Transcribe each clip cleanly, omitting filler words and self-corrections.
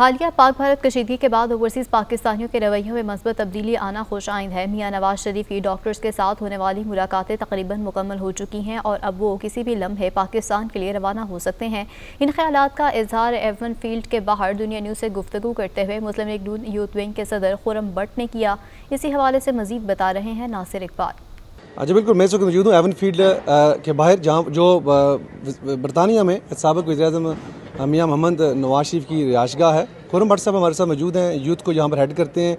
हालिया पाक भारत कशीदगी के बाद ओवरसीज़ पाकिस्तानियों के रवैयों में मस्बत तब्दीली आना खुश आइंद है। मियां नवाज शरीफ की डॉक्टर्स के साथ होने वाली मुलाकातें तकरीबन मुकम्मल हो चुकी हैं और अब वो किसी भी लम्हे पाकिस्तान के लिए रवाना हो सकते हैं। इन ख्यालात का इजहार एवन फील्ड के बाहर दुनिया न्यूज़ से गुफ्तगू करते हुए मुस्लिम लीग नून यूथ विंग के सदर खुर्रम भट्ट ने किया। इसी हवाले से मजीद बता रहे हैं नासिर इकबाल। जी बिल्कुल, मैं इस वक्त मौजूद हूँ एवन फील्ड के बाहर, जहाँ जो बरतानिया में साबिक़ वज़ीर-ए-आज़म मियां मोहम्मद नवाज शरीफ की रिहाइशगाह है। खुर्रम भट्ट साहब हमारे साथ मौजूद हैं, यूथ को यहाँ पर हेड करते हैं।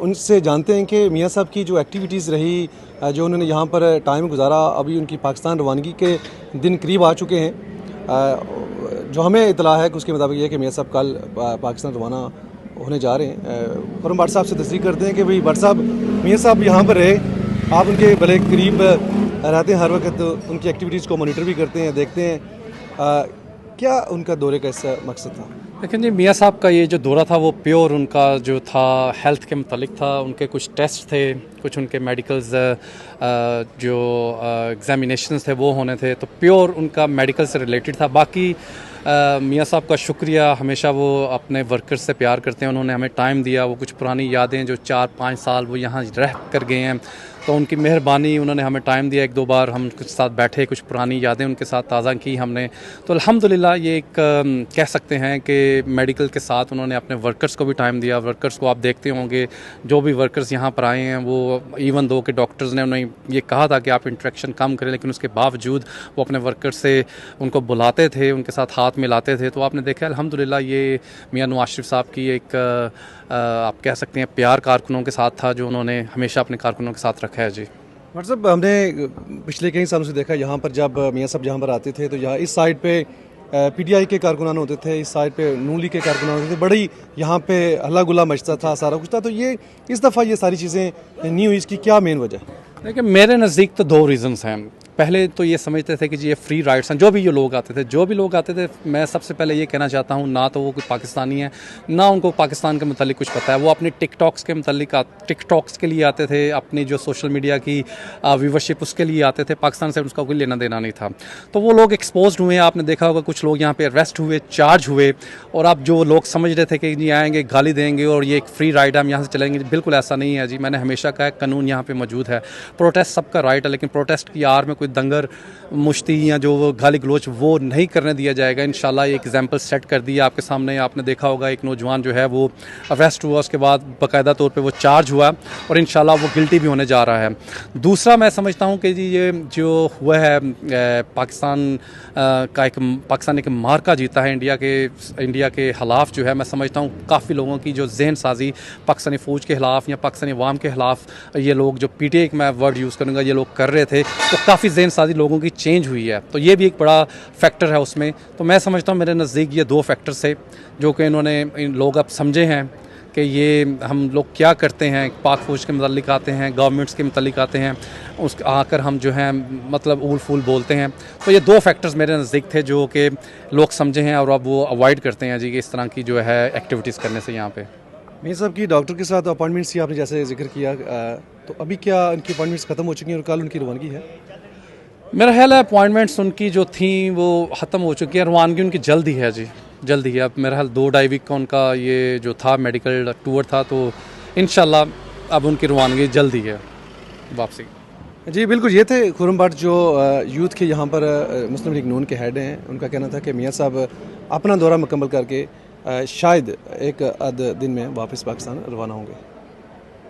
उनसे जानते हैं कि मियां साहब की जो एक्टिविटीज़ रही, जो उन्होंने यहाँ पर टाइम गुजारा, अभी उनकी पाकिस्तान रवानगी के दिन करीब आ चुके हैं। जो हमें इतला है कि उसके मुताबिक ये है कि मियां साहब कल पाकिस्तान रवाना होने जा रहे हैं। खुर्रम भट्ट साहब से तस्दीक करते हैं कि भाई भट्ट साहब, मियां साहब यहाँ पर रहे, आप उनके बड़े करीब रहते हैं, हर वक्त उनकी एक्टिविटीज़ को मॉनिटर भी करते हैं, देखते हैं। क्या उनका दौरे का इसका मकसद था? लेकिन जी मियाँ साहब का ये जो दौरा था वो प्योर उनका जो था हेल्थ के मतलब था। उनके कुछ टेस्ट थे, कुछ उनके मेडिकल्स जो एग्जामिनेशंस थे वो होने थे, तो प्योर उनका मेडिकल से रिलेटेड था। बाकी मियाँ साहब का शुक्रिया, हमेशा वो अपने वर्कर्स से प्यार करते हैं। उन्होंने हमें टाइम दिया, वो कुछ पुरानी यादें जो 4-5 साल वो यहाँ रह कर गए हैं, तो उनकी मेहरबानी, उन्होंने हमें टाइम दिया। 1-2 बार हम कुछ साथ बैठे, कुछ पुरानी यादें उनके साथ ताज़ा की हमने। तो अल्हम्दुलिल्लाह ये एक कह सकते हैं कि मेडिकल के साथ उन्होंने अपने वर्कर्स को भी टाइम दिया। वर्कर्स को आप देखते होंगे, जो भी वर्कर्स यहाँ पर आए हैं वो इवन दो के डॉक्टर्स ने उन्हें ये कहा था कि आप इंटरेक्शन कम करें, लेकिन उसके बावजूद वो अपने वर्कर्स से उनको बुलाते थे, उनके साथ हाथ मिलाते थे। तो आपने देखा अल्हम्दुलिल्लाह ये मियां नवाज शरीफ साहब की एक आप कह सकते हैं प्यार कारकुनों के साथ था, जो उन्होंने हमेशा अपने कारकुनों के साथ रखा है। जी मतलब हमने पिछले कई सालों से देखा, यहाँ पर जब मियां साहब यहाँ पर आते थे तो यहाँ इस साइड पे पीटीआई के कारकुनान होते थे, इस साइड पे नून लीग के कारकुनान होते थे, बड़ी यहाँ पे हल्ला गुल्ला मचता था, सारा कुछ था। तो ये इस दफ़ा ये सारी चीज़ें नहीं हुई, इसकी क्या मेन वजह? देखिए मेरे नज़दीक तो 2 रीज़न्स हैं। पहले तो ये समझते थे कि जी ये फ्री राइड्स हैं, जो भी लोग आते थे, मैं सबसे पहले ये कहना चाहता हूँ, ना तो वो कोई पाकिस्तानी है, ना उनको पाकिस्तान के मतलब कुछ पता है। वो अपने टिकटॉक्स के मतलब टिकटॉक्स के लिए आते थे, अपनी जो सोशल मीडिया की व्यूवरशिप उसके लिए आते थे। पाकिस्तान से उसका कोई लेना देना नहीं था। तो वो लोग एक्सपोज हुए, आपने देखा होगा कुछ लोग यहाँ पे अरेस्ट हुए, चार्ज हुए, और अब जो लोग समझ रहे थे कि जी आएंगे गाली देंगे और ये एक फ्री राइड है, हम यहाँ से चलेंगे, बिल्कुल ऐसा नहीं है जी। मैंने हमेशा कहा है कानून यहाँ पे मौजूद है, प्रोटेस्ट सबका राइट है, लेकिन प्रोटेस्ट की आड़ में कोई दंगर मुश्ती या जो वो गाली गलोच वो नहीं करने दिया जाएगा। इंशाल्लाह एक एग्जाम्पल सेट कर दिया आपके सामने। आपने देखा होगा एक नौजवान जो है वो अरेस्ट हुआ, उसके बाद बाकायदा तौर पे वो चार्ज हुआ और इंशाल्लाह वो गिल्टी भी होने जा रहा है। दूसरा मैं समझता हूँ कि जी ये जो हुआ है पाकिस्तान एक मार्का जीता है इंडिया के खिलाफ, जो है मैं समझता हूँ काफ़ी लोगों की जो जहन साजी पाकिस्तानी फ़ौज के ख़िलाफ़ या पाकिस्तानी अवाम के ख़िलाफ़ ये लोग जो पीटीआई मैं वर्ड यूज़ करूँगा ये लोग कर रहे थे, तो काफ़ी जहन साजी लोगों की चेंज हुई है। तो ये भी एक बड़ा फैक्टर है उसमें। तो मैं समझता हूँ मेरे नज़दीक ये 2 फैक्टर्स थे जो कि इन लोग अब समझे हैं कि ये हम लोग क्या करते हैं। पाक फ़ौज के मतलब आते हैं, गवर्नमेंट्स के मतलब आते हैं, उस आकर हम जो हैं मतलब ऊल फूल बोलते हैं। तो ये 2 फैक्टर्स मेरे नज़दीक थे जो कि लोग समझे हैं और अब वो अवॉइड करते हैं जी कि इस तरह की जो है एक्टिविटीज़ करने से यहाँ पे। मियां साहब की डॉक्टर के साथ अपॉइंटमेंट्स की आपने जैसे जिक्र किया, तो अभी क्या उनकी अपॉइंटमेंट्स ख़त्म हो चुकी हैं और कल उनकी रवानगी है? मेरा ख्याल है अपॉइंटमेंट्स उनकी जो थी वो ख़त्म हो चुकी है, रवानगी उनकी जल्द ही है जी, जल्द ही है। अब मेरा ख्याल 2-2.5 वीक का उनका ये जो था मेडिकल टूर था, तो इंशाल्लाह अब उनकी रवानगी जल्द ही है वापसी। जी बिल्कुल, ये थे खुर्रम भट्ट जो यूथ के यहाँ पर मुस्लिम लीग नून के हेड हैं। उनका कहना था कि मियां साहब अपना दौरा मुकम्मल करके शायद एक आध दिन में वापस पाकिस्तान रवाना होंगे।